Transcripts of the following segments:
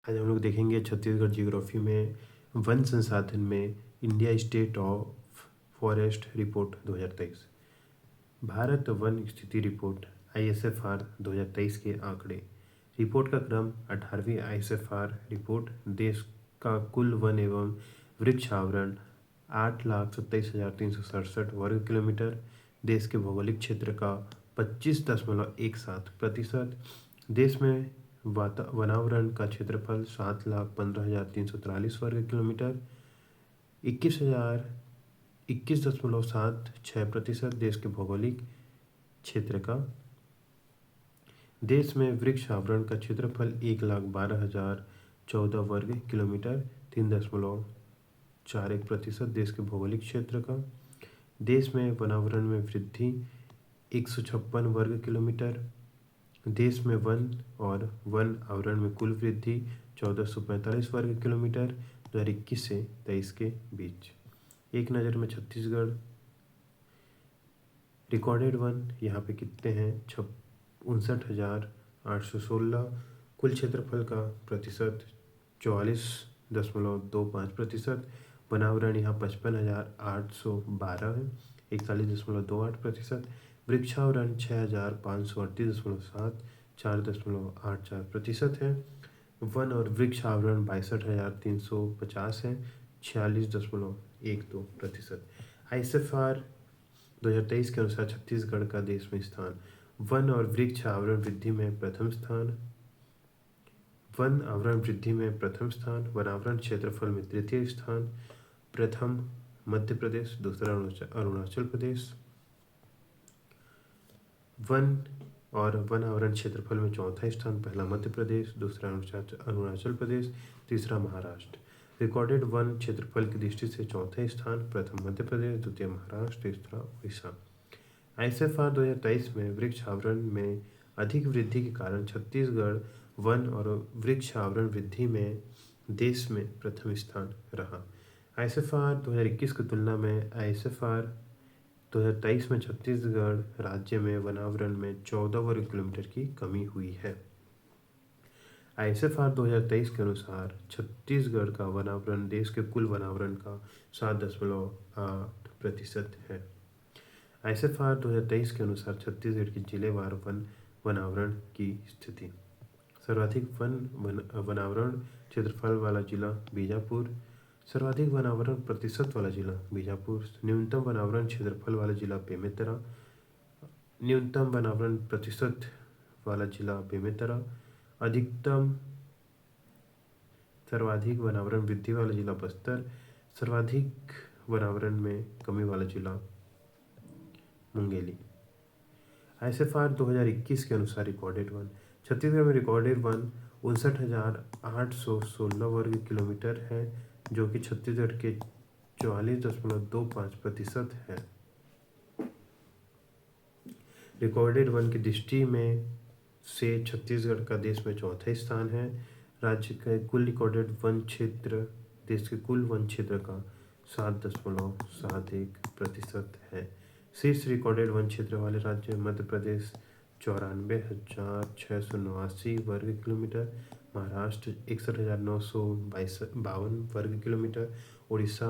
आज हम लोग देखेंगे छत्तीसगढ़ जियोग्राफी में वन संसाधन में India state of forest report 2023। Bharat one स्थिति रिपोर्ट ISFR 2023 के आंकड़े। रिपोर्ट का क्रम 18वीं ISFR रिपोर्ट देश का कुल वन एवं वृक्ष आवरण 8,27,367 वर्ग किलोमीटर, देश के भौगोलिक क्षेत्र का 25.17%, देश में वनावरण का क्षेत्रफल 7,15,343 वर्ग किलोमीटर, 21,21.76% देश के भौगोलिक क्षेत्र का। देश में वृक्ष आवरण का क्षेत्रफल 1,12,014 वर्ग किलोमीटर, 3.41% देश के भौगोलिक क्षेत्र का। देश में वनावरण में वृद्धि 156 वर्ग किलोमीटर, देश में वन और वन आवरण में कुल वृद्धि 1445 वर्ग किलोमीटर 2021 से 23 के बीच। एक नज़र में छत्तीसगढ़ रिकॉर्डेड वन यहाँ पे कितने हैं? 59,816। कुल क्षेत्रफल का प्रतिशत 44.25%। वनावरण यहाँ 55,812 है, 41.28%। वृक्षावरण 6,538.7, 4.84% है। वन और वृक्ष आवरण 62,350 है, 46.12%। ISFR 2023 के अनुसार छत्तीसगढ़ का देश में स्थान। वन और वृक्ष आवरण वृद्धि में प्रथम स्थान, वन आवरण वृद्धि में प्रथम स्थान, वनावरण क्षेत्रफल में तृतीय स्थान। प्रथम मध्य प्रदेश, दूसरा अरुणाचल प्रदेश। वन और वन आवरण क्षेत्रफल में चौथा स्थान, पहला मध्य प्रदेश, दूसरा अरुणाचल प्रदेश, तीसरा महाराष्ट्र। रिकॉर्डेड वन क्षेत्रफल की दृष्टि से चौथा स्थान, प्रथम मध्य प्रदेश, द्वितीय महाराष्ट्र, तीसरा उड़ीसा। ISFR 2023 में वृक्ष आवरण में अधिक वृद्धि के कारण छत्तीसगढ़ वन और वृक्ष आवरण वृद्धि में देश में प्रथम स्थान रहा। ISFR 2021 की तुलना में ISFR 2023 में छत्तीसगढ़ राज्य में वनावरण में 14 वर्ग किलोमीटर की कमी हुई है। ISFR 2023 के अनुसार छत्तीसगढ़ का वनावरण देश के कुल वनावरण का 7.8% है। ISFR 2023 के अनुसार छत्तीसगढ़ की जिलेवार वनावरण की स्थिति। सर्वाधिक वनावरण क्षेत्रफल वाला जिला बीजापुर, सर्वाधिक वनावरण प्रतिशत वाला जिला बीजापुर, न्यूनतम वनावरण क्षेत्रफल वाला जिला बेमेतरा, न्यूनतम वनावरण प्रतिशत वाला जिला बेमेतरा, सर्वाधिक वनावरण वृद्धि वाला जिला बस्तर, सर्वाधिक वनावरण में कमी वाला जिला मुंगेली। ISFR 2021 के अनुसार रिकॉर्डेड वन। छत्तीसगढ़ में रिकॉर्डेड वन 59,816 वर्ग किलोमीटर है, जो कि छत्तीसगढ़ के 44.25% है। रिकॉर्डेड वन की दृष्टि में से छत्तीसगढ़ का देश में चौथा स्थान है। राज्य का कुल रिकॉर्डेड वन क्षेत्र देश के कुल वन क्षेत्र का 7.71% है। शीर्ष रिकॉर्डेड वन क्षेत्र वाले राज्य मध्य प्रदेश 94,689 वर्ग किलोमीटर, महाराष्ट्र 61,952 वर्ग किलोमीटर, उड़ीसा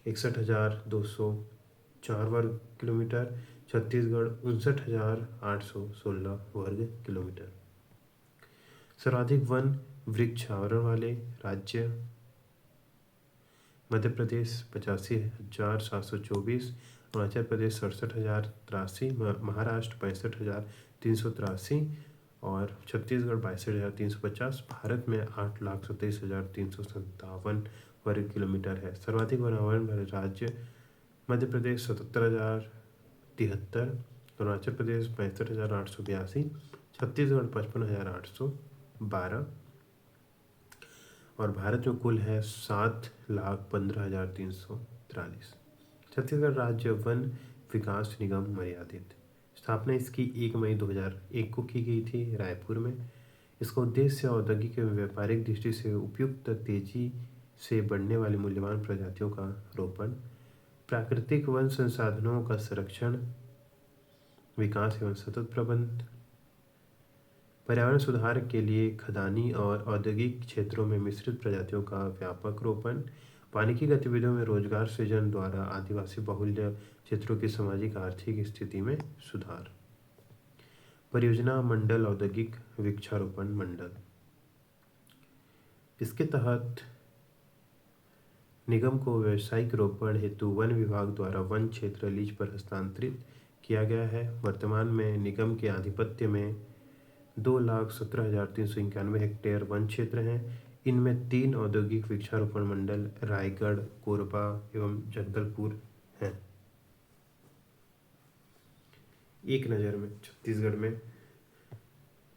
61,204 वर्ग किलोमीटर, छत्तीसगढ़ 59,816 वर्ग किलोमीटर। सर्वाधिक वन वृक्ष आवरण वाले राज्य मध्य प्रदेश 85,724, अरुणाचल प्रदेश 67,083, महाराष्ट्र 65,383 और छत्तीसगढ़ 62,350। भारत में 8,27,357 वर्ग किलोमीटर है। सर्वाधिक वनावरण वाले राज्य मध्य प्रदेश 77,073, अरुणाचल प्रदेश 65,882, छत्तीसगढ़ 55,812 और भारत में कुल है 7,15,343। छत्तीसगढ़ राज्य वन विकास निगम मर्यादित, स्थापना इसकी 1 मई 2001 को की गई थी रायपुर में। इसका उद्देश्य औद्योगिक एवं व्यापारिक दृष्टि से उपयुक्त तेजी से बढ़ने वाली मूल्यवान प्रजातियों का रोपण, प्राकृतिक वन संसाधनों का संरक्षण, विकास एवं सतत प्रबंध, पर्यावरण सुधार के लिए खदानी और औद्योगिक क्षेत्रों में मिश्रित प्रजातियों का व्यापक रोपण। वानिकी गतिविधियों में रोजगार सृजन द्वारा आदिवासी बहुल्य क्षेत्रों की सामाजिक आर्थिक स्थिति में सुधार। परियोजना मंडल औद्योगिक वृक्षारोपण मंडल, इसके तहत निगम को व्यावसायिक रोपण हेतु वन विभाग द्वारा वन क्षेत्र लीज पर हस्तांतरित किया गया है। वर्तमान में निगम के आधिपत्य में 2,17,391 हेक्टेयर वन क्षेत्र हैं। इनमें 3 औद्योगिक वृक्षारोपण मंडल रायगढ़, कोरबा एवं जगदलपुर हैं। एक नज़र में छत्तीसगढ़ में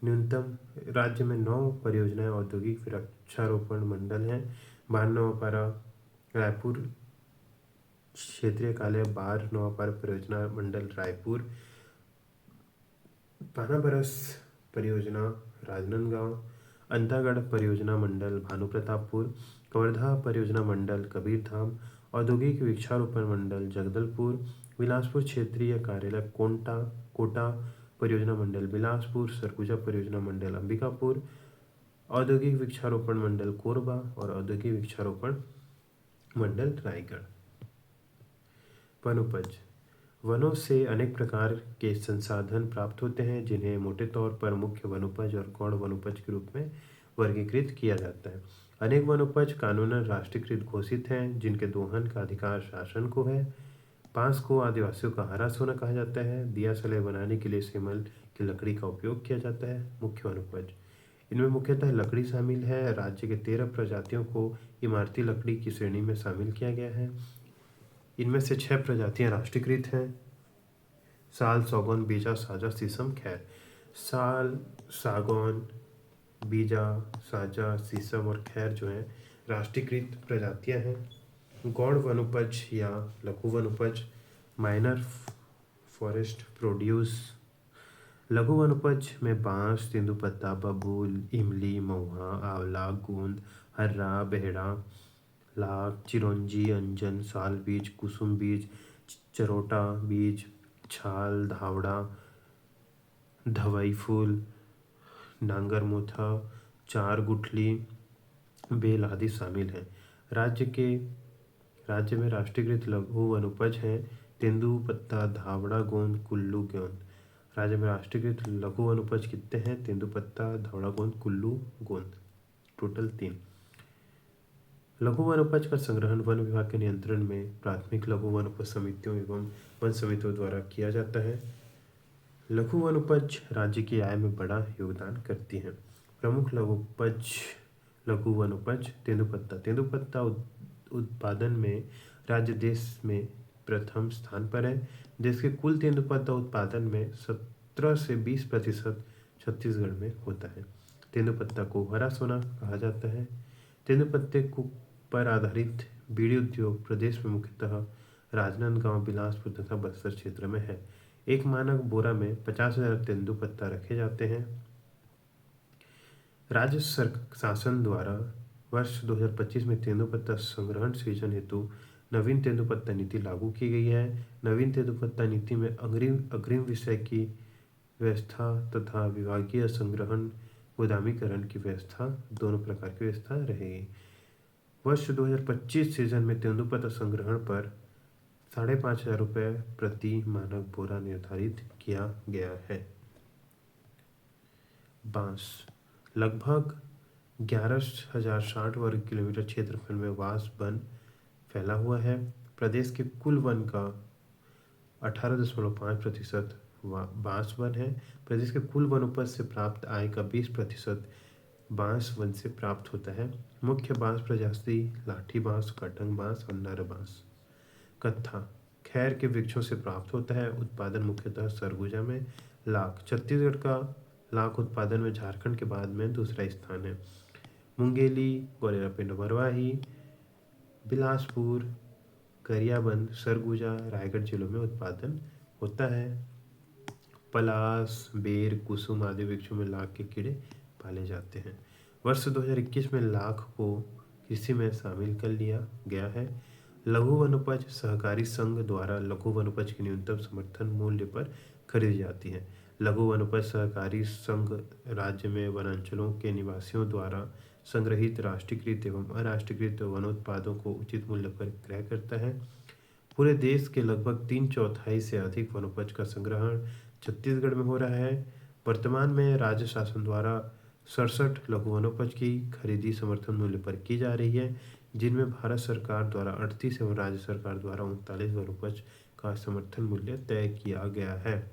न्यूनतम राज्य में 9 परियोजनाएं औद्योगिक वृक्षारोपण मंडल हैं। बारनवापारा रायपुर क्षेत्रीय कार्यालय बार नवापारा परियोजना मंडल रायपुर, पानाबरस परियोजना राजनांदगांव, अंतागढ़ परियोजना मंडल भानुप्रतापपुर, कवर्धा परियोजना मंडल कबीरधाम, औद्योगिक वृक्षारोपण मंडल जगदलपुर, बिलासपुर क्षेत्रीय कार्यालय कोटा परियोजना मंडल बिलासपुर, सरगुजा परियोजना मंडल अंबिकापुर, औद्योगिक वृक्षारोपण मंडल कोरबा और औद्योगिक वृक्षारोपण मंडल रायगढ़। वनोपज, वनों से अनेक प्रकार के संसाधन प्राप्त होते हैं जिन्हें मोटे तौर पर मुख्य वनोपज और गौण वनोपज के रूप में वर्गीकृत किया जाता है। अनेक वनोपज कानूनन राष्ट्रीयकृत घोषित हैं जिनके दोहन का अधिकार शासन को है। बांस को आदिवासियों का हरा सोना कहा जाता है। दिया सलाह बनाने के लिए सेमल की लकड़ी का उपयोग किया जाता है। मुख्य वनोपज, इनमें मुख्यतः लकड़ी शामिल है। राज्य के 13 प्रजातियों को इमारती लकड़ी की श्रेणी में शामिल किया गया है। इनमें से 6 प्रजातियां राष्ट्रीयकृत हैं। साल, सागौन, बीजा, साजा, शीशम, खैर। साल, सागौन, बीजा, साजा, शीशम और खैर जो है राष्ट्रीयकृत प्रजातियां हैं। गौण वनोपज या लघु वनोपज, माइनर फॉरेस्ट प्रोड्यूस। लघु वनोपज में बांस, तेंदुपत्ता, बबूल, इमली, महुआ, आंवला, गोंद, हर्रा, बेहड़ा, लाख, चिरौंजी, अंजन, साल बीज, कुसुम बीज, चरोटा बीज, छाल, धावड़ा, धवई फूल, नांगर मोथा, चार गुठली, बेल आदि शामिल हैं। राज्य में राष्ट्रीयकृत लघु वनोपज हैं तेंदुपत्ता, धावड़ा, गोंद, कुल्लू, गोंद। राज्य में राष्ट्रीयकृत लघु वनोपज कितने हैं? तेंदुपत्ता, धावड़ा, गोंद, कुल्लू, गोंद, टोटल 3। लघु वनोपज का संग्रहण वन विभाग के नियंत्रण में प्राथमिक लघु वनोपज समितियों एवं वन समितियों द्वारा किया जाता है। लघु वनोपज राज्य की आय में बड़ा योगदान करती हैं। प्रमुख लघु वनोपज तेंदुपत्ता। तेंदुपत्ता उत्पादन में राज्य देश में प्रथम स्थान पर है। देश के कुल तेंदुपत्ता उत्पादन में 17 से 20% छत्तीसगढ़ में होता है। तेंदुपत्ता को हरा सोना कहा जाता है। तेंदुपत्ते को पर आधारित बीड़ी उद्योग प्रदेश में मुख्यतः राजनांदगांव, बिलासपुर तथा बस्तर क्षेत्र में है। एक मानक बोरा में 50,000 तेंदुपत्ता रखे जाते हैं। राज्य शासन द्वारा वर्ष 2025 में तेंदुपत्ता संग्रहण सृजन हेतु नवीन तेंदुपत्ता नीति लागू की गई है। नवीन तेंदुपत्ता नीति में अग्रिम विषय की व्यवस्था तथा विभागीय संग्रहण गोदामीकरण की व्यवस्था, दोनों प्रकार की व्यवस्था रहेगी। वर्ष 2025 सीजन में तेंदुपत्ता संग्रहण पर 5,500 रुपये प्रति मानक बोरा निर्धारित किया गया है। बांस, लगभग 11,060 वर्ग किलोमीटर क्षेत्रफल में बांस वन फैला हुआ है। प्रदेश के कुल वन का 18.5% बांस वन है। प्रदेश के कुल वनोपज से प्राप्त आय का 20% बांस वन से प्राप्त होता है। मुख्य बांस प्रजाति लाठी बांस, कटंग बांस और नर बांस। कत्था, खैर के वृक्षों से प्राप्त होता है। उत्पादन मुख्यतः सरगुजा में। लाख, छत्तीसगढ़ का लाख उत्पादन में झारखंड के बाद में दूसरा स्थान है। मुंगेली, गोरेरा पिंड मरवाही, बिलासपुर, गरियाबंद, सरगुजा, रायगढ़ जिलों में उत्पादन होता है। पलास, बेर, कुसुम आदि वृक्षों में लाख के कीड़े पाले जाते हैं। वर्ष 2021 में लाख को कृषि में शामिल कर लिया गया है। लघु वनोपज सहकारी संघ द्वारा लघु वनोपज की न्यूनतम समर्थन मूल्य पर खरीदी जाती है। लघु वनोपज सहकारी संघ राज्य में वनांचलों के निवासियों द्वारा संग्रहित राष्ट्रीयकृत एवं अराष्ट्रीयकृत वनोत्पादों को उचित मूल्य पर क्रय करता है। पूरे देश के लगभग 3/4 से अधिक वनोपज का संग्रहण छत्तीसगढ़ में हो रहा है। वर्तमान में राज्य शासन द्वारा 67 लघु वनोपज की खरीदी समर्थन मूल्य पर की जा रही है, जिनमें भारत सरकार द्वारा 38 एवं राज्य सरकार द्वारा 39 वनोपज का समर्थन मूल्य तय किया गया है।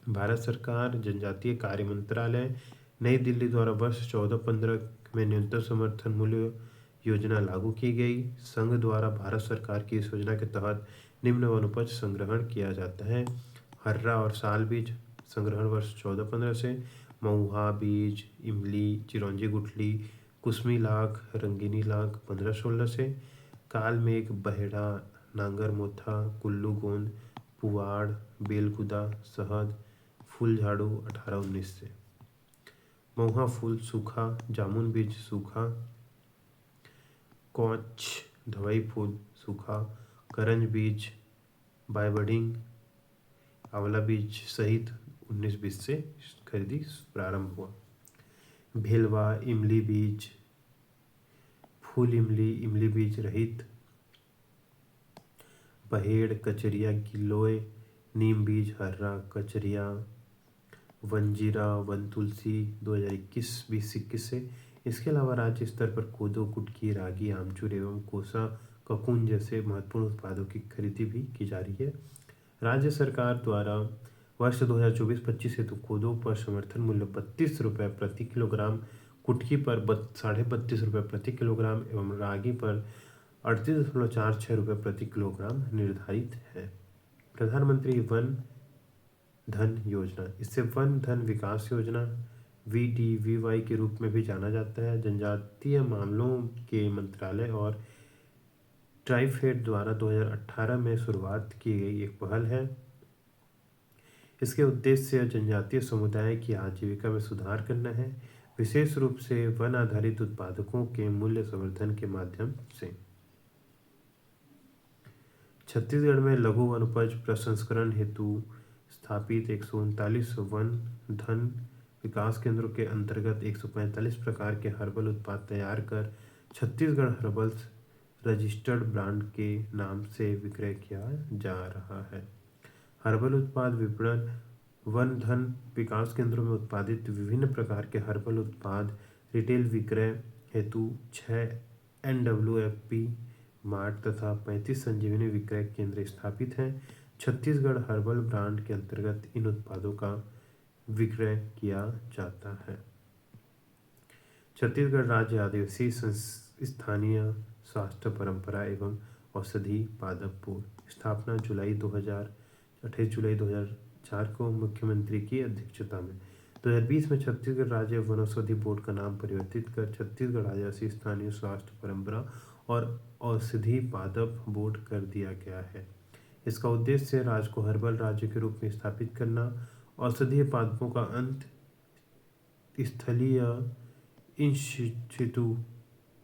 भारत सरकार जनजातीय कार्य मंत्रालय नई दिल्ली द्वारा वर्ष 14-15 में न्यूनतम समर्थन मूल्य योजना लागू की गई। संघ द्वारा भारत सरकार की इस योजना के तहत निम्न वनोपज संग्रहण किया जाता है। हर्रा और साल बीज संग्रहण वर्ष 14-15 से, महुआ बीज, इमली, चिरौंजी गुठली, कुसमी लाख, रंगीनी लाख 15-16 से, काल मेघ, बहेड़ा, नांगर मोथा, कुल्लू गोंद, पुआड़, बेलगुदा, शहद, फूल झाड़ू 18-19 से, महुआ फूल सूखा, जामुन बीज सूखा, कौच, धवई फूल सूखा, करंज बीज, बायबडिंग, आंवला बीज सहित 19-20 से खरीदी प्रारंभ हुआ। भेलवा, इमली बीज, फूल इमली, इमली बीज रहित, बहेड़, कचरिया, गिलोय, नीम बीज, हर्रा, कचरिया, वनजीरा, वन तुलसी 2021-20 से। इसके अलावा राज्य स्तर पर कोदो, कुटकी, रागी, आमचूर एवं कोसा ककून जैसे महत्वपूर्ण उत्पादों की खरीदी भी की जा रही है। राज्य सरकार द्वारा वर्ष 2024-25 हेतु कोदो पर समर्थन मूल्य 32 रुपये प्रति किलोग्राम, कुटकी पर 32.5 रुपये प्रति किलोग्राम एवं रागी पर 38.46 रुपये प्रति किलोग्राम निर्धारित है। प्रधानमंत्री वन धन योजना, इसे वन धन विकास योजना VDVY के रूप में भी जाना जाता है, जनजातीय मामलों के मंत्रालय और ट्राइफेड द्वारा 2018 में शुरुआत की गई एक पहल है। इसके उद्देश्य जनजातीय समुदाय की आजीविका में सुधार करना है, विशेष रूप से वन आधारित उत्पादकों के मूल्य संवर्धन के माध्यम से। छत्तीसगढ़ में लघु वनोपज प्रसंस्करण हेतु स्थापित 139 वन धन विकास केंद्रों के अंतर्गत 145 प्रकार के हर्बल उत्पाद तैयार कर छत्तीसगढ़ हर्बल्स रजिस्टर्ड ब्रांड के नाम से विक्रय किया जा रहा है। हर्बल उत्पाद विपणन वन धन विकास केंद्रों में उत्पादित विभिन्न प्रकार के हर्बल उत्पाद रिटेल विक्रय हेतु 6 NWFP मार्ट तथा 35 संजीवनी विक्रय केंद्र स्थापित हैं। छत्तीसगढ़ हर्बल ब्रांड के अंतर्गत इन उत्पादों का विक्रय किया जाता है। छत्तीसगढ़ राज्य आदिवासी स्थानीय स्वास्थ्य परंपरा एवं औषधि पादप बोर्ड स्थापना 28 जुलाई 2004 को मुख्यमंत्री की अध्यक्षता में। 2020 में छत्तीसगढ़ राज्य वनौषधि बोर्ड का नाम परिवर्तित कर छत्तीसगढ़ आदिवासी स्थानीय स्वास्थ्य परंपरा और औषधि पादप बोर्ड कर दिया गया है। इसका उद्देश्य राज्य को हर्बल राज्य के रूप में स्थापित करना, औषधीय पादपों का अंत स्थलीय इन सितु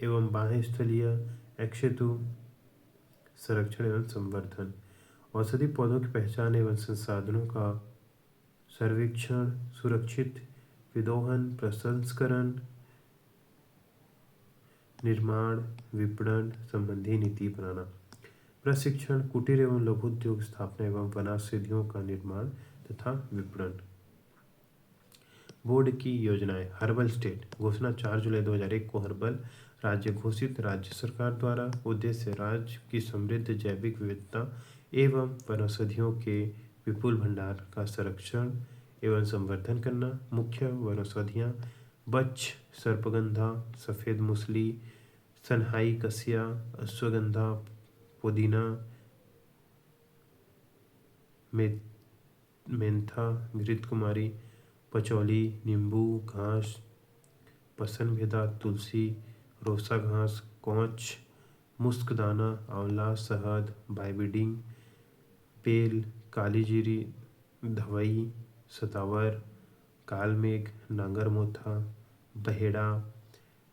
एवं बाह्य स्थलीय एक्स सितु संरक्षण एवं संवर्धन, औषधि पौधों की पहचान एवं संसाधनों का सर्वेक्षण, सुरक्षित विदोहन, प्रसंस्करण, निर्माण, विपणन संबंधी नीति बनाना, प्रशिक्षण, कुटीर एवं लघु उद्योग स्थापना एवं वनौषधियों का निर्माण तथा विपणन। बोर्ड की योजनाएं। हर्बल स्टेट घोषणा 4 जुलाई 2001 को हर्बल राज्य घोषित राज्य सरकार द्वारा। उद्देश्य राज्य की समृद्ध जैविक विविधता एवं वनौषधियों के विपुल भंडार का संरक्षण एवं संवर्धन करना। मुख्य वनौषधियाँ बच्छ, सर्पगंधा, सफ़ेद मूसली, सनहाई कसिया, अश्वगंधा, पुदीना, मेंथा, घृतकुमारी, पचौली, नींबू घास, पसनभेदा, तुलसी, रोसा घास, कौच, मुस्कदाना, आंवला, शहद, बाइबिडिंग, बेल, काली जीरी, धवई, सतावर, कालमेघ, नांगरमोथा, बहेड़ा,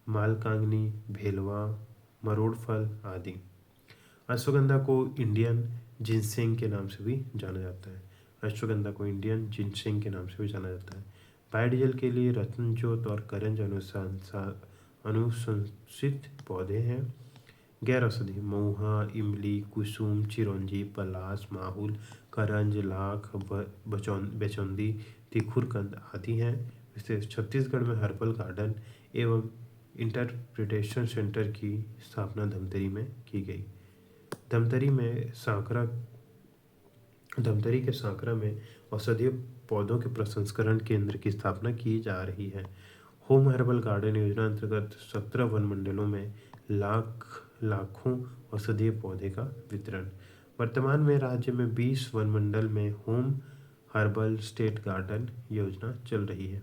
मालकांगनी, भेलवा, मरोड़ फल आदि। अश्वगंधा को इंडियन जिनसेंग के नाम से भी जाना जाता है। अश्वगंधा को इंडियन जिनसेंग के नाम से भी जाना जाता है। बायोडीजल के लिए रत्नजोत और करंज अनुशंसित पौधे हैं। गैर औषधि महुआ, इमली, कुसुम, चिरौंजी, पलाश, माहुल, करंज, लाख, बेचौंदी, तिखुरकंद आदि हैं। विशेष छत्तीसगढ़ में हर्बल गार्डन एवं इंटरप्रिटेशन सेंटर की स्थापना धमतरी में की गई। धमतरी के सांकरा में औषधीय पौधों के प्रसंस्करण केंद्र की स्थापना की जा रही है। होम हर्बल गार्डन योजना अंतर्गत 17 वन मंडलों में लाखों औषधीय पौधे का वितरण। वर्तमान में राज्य में 20 वन मंडल में होम हर्बल स्टेट गार्डन योजना चल रही है।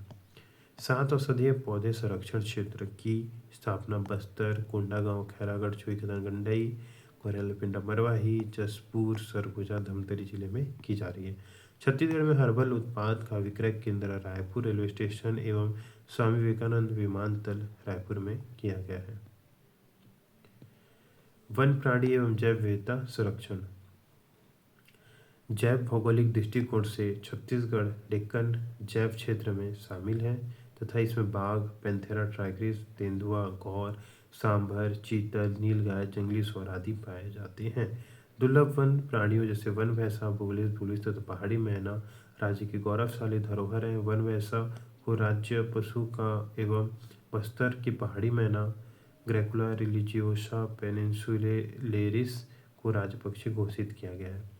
7 औषधीय पौधे संरक्षण क्षेत्र की स्थापना बस्तर, कोंडागांव, खैरागढ़, छुईखदान-गंडई, कोरेला-पिंडा, मरवाही, जसपुर, सरगुजा, धमतरी जिले में की जा रही है। छत्तीसगढ़ में हर्बल उत्पाद का विक्रय केंद्र रायपुर रेलवे स्टेशन एवं स्वामी विवेकानंद विमानतल रायपुर में किया गया है। वन प्राणी एवं जैव विविधता संरक्षण। जैव भौगोलिक दृष्टिकोण से छत्तीसगढ़ डेक्कन जैव क्षेत्र में शामिल है तथा इसमें बाघ, पैंथेरा ट्राइग्रिस, तेंदुआ, गौर, सांभर, चीतल, नीलगाय, जंगली सूअर आदि पाए जाते हैं। दुर्लभ वन प्राणियों जैसे वन भैंसा, बुगलेस तथा पहाड़ी मैना राज्य की गौरवशाली धरोहर है। वन भैंसा को राज्य पशु का एवं बस्तर की पहाड़ी मैना ग्रैकुला रिलीजियोसा पेनिनसुलेरिस को राज्य पक्षी घोषित किया गया है।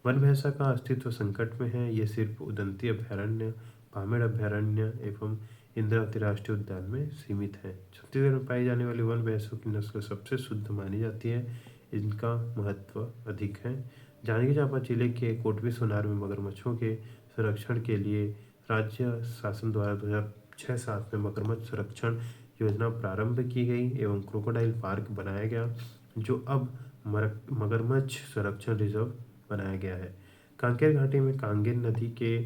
वन भैंसा का अस्तित्व संकट में है। ये सिर्फ उदंती अभयारण्य, पामेड़ अभयारण्य एवं इंद्रावती राष्ट्रीय उद्यान में सीमित है। छत्तीसगढ़ में पाई जाने वाली वन भैंसों की नस्ल सबसे शुद्ध मानी जाती है। इनका महत्व अधिक है। जांजगीर चांपा जिले के कोटवी सोनार में मगरमच्छों के संरक्षण के लिए राज्य शासन द्वारा 2006-7 में मगरमच्छ संरक्षण योजना प्रारंभ की गई एवं क्रोकोडाइल पार्क बनाया गया, जो अब मगरमच्छ संरक्षण रिजर्व बनाया गया है। कांकेर घाटी में कांगेर नदी के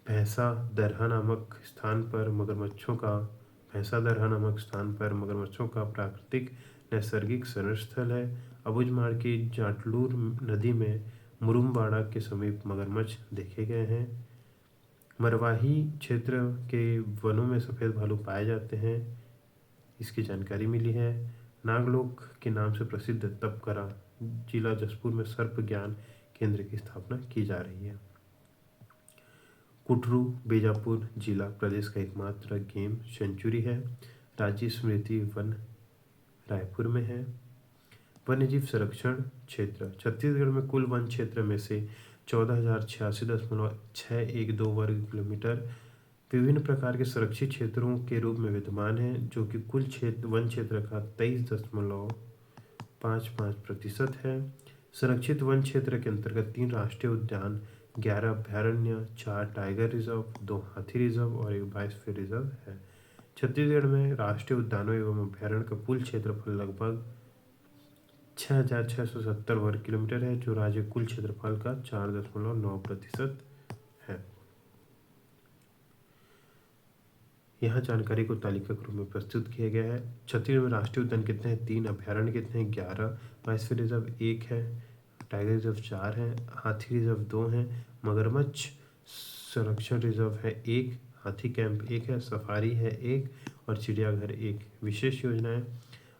भैंसा दरहा नामक स्थान पर मगरमच्छों का प्राकृतिक नैसर्गिक शरण स्थल है। अबुझमाड़ की जाटलूर नदी में मुरुमबाड़ा के समीप मगरमच्छ देखे गए हैं। मरवाही क्षेत्र के वनों में सफ़ेद भालू पाए जाते हैं, इसकी जानकारी मिली है। नागलोक के नाम से प्रसिद्ध तपकरा जिला जसपुर में सर्प ज्ञान केंद्र की स्थापना की जा रही है। कुटरू बीजापुर जिला प्रदेश का एकमात्र गेम सेंचुरी है। राज्य स्मृति वन रायपुर में है। वन्यजीव संरक्षण क्षेत्र। छत्तीसगढ़ में कुल वन क्षेत्र में से 14,086.612 वर्ग किलोमीटर विभिन्न प्रकार के संरक्षित क्षेत्रों के रूप में विद्यमान है, जो कि कुल वन क्षेत्र का 23.55% है। संरक्षित वन क्षेत्र के अंतर्गत 3 राष्ट्रीय उद्यान, 11 अभयारण्य, 4 टाइगर रिजर्व, 2 हाथी रिजर्व और 1 बायोस्फीयर रिजर्व है। छत्तीसगढ़ में राष्ट्रीय उद्यानों एवं अभयारण्य का कुल क्षेत्रफल लगभग 6,670 वर्ग किलोमीटर है, जो राज्य कुल क्षेत्रफल का 4.9% है। यहाँ जानकारी को तालिका के रूप में प्रस्तुत किया गया है। छत्तीसगढ़ में राष्ट्रीय उद्यान कितने हैं? 3 अभयारण्य कितने हैं? 11 बायोस्फीयर रिजर्व 1 है, टाइगर रिजर्व 4 है, हाथी रिजर्व 2 है, मगरमच्छ संरक्षण रिजर्व है 1, हाथी कैंप 1 है, सफारी है 1 और चिड़ियाघर 1। विशेष योजनाएं।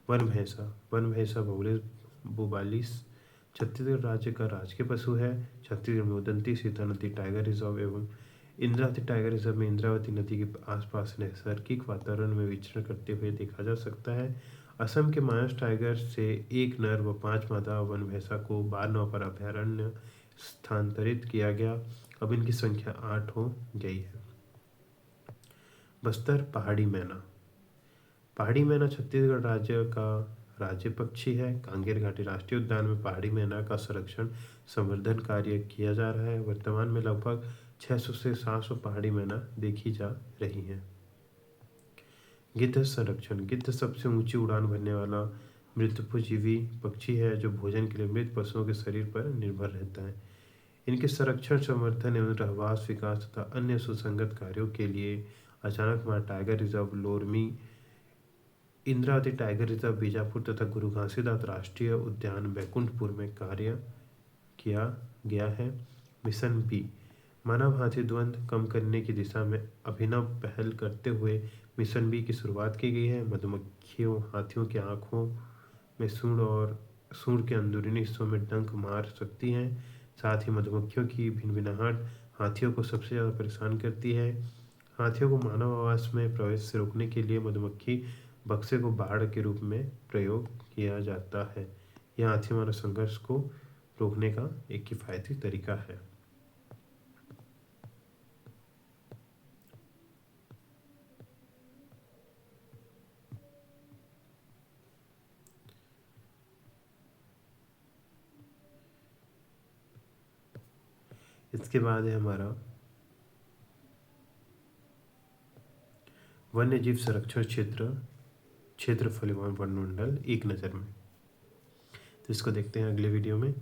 वन भैंसा बुबालिस छत्तीसगढ़ राज्य का राजकीय पशु है। छत्तीसगढ़ में उदंती सीता नदी टाइगर रिजर्व एवं इंद्रावती टाइगर रिजर्व में इंद्रावती नदी के आसपास नैसर्गिक वातावरण में विचरण करते हुए देखा जा सकता है। असम के मानस टाइगर से 1 नर व 5 मादा वन भैंसा को 12 नवंबर अभयारण्य स्थानांतरित किया गया। अब इनकी संख्या 8 हो गई है। बस्तर पहाड़ी मैना छत्तीसगढ़ राज्य का राज्य पक्षी है। कांगेर घाटी राष्ट्रीय उद्यान में पहाड़ी मैना का संरक्षण संवर्धन कार्य किया जा रहा है। वर्तमान में लगभग 600 से 700 पहाड़ी मैना देखी जा रही हैं। गिद्ध संरक्षण। गिद्ध सबसे ऊंची उड़ान भरने वाला मृतभोजीवी पक्षी है, जो भोजन के लिए मृत पशुओं के शरीर पर निर्भर रहता है। इनके संरक्षण, संवर्धन एवं रहवास, विकास तथा अन्य सुसंगत कार्यों के लिए Achanakmar tiger reserve, Lormi, Indravati tiger reserve Bijapur तथा गुरु घासीदास राष्ट्रीय उद्यान बैकुंठपुर में कार्य किया गया है। मिशन बी, मानव हाथी द्वंद्व कम करने की दिशा में अभिनव पहल करते हुए मिशन बी की शुरुआत की गई है। मधुमक्खियों हाथियों की आंखों में सूंड के अंदरूनी हिस्सों में डंक मार सकती हैं। साथ ही मधुमक्खियों की भिनभिनाहट हाथियों को सबसे ज़्यादा परेशान करती है। हाथियों को मानव आवास में प्रवेश से रोकने के लिए मधुमक्खी बक्से को बाड़ के रूप में प्रयोग किया जाता है। यह हाथी मानव संघर्ष को रोकने का एक किफ़ायती तरीका है। इसके बाद है हमारा वन्य जीव संरक्षण क्षेत्रफल एवं वनमंडल एक नज़र में। तो इसको देखते हैं अगले वीडियो में।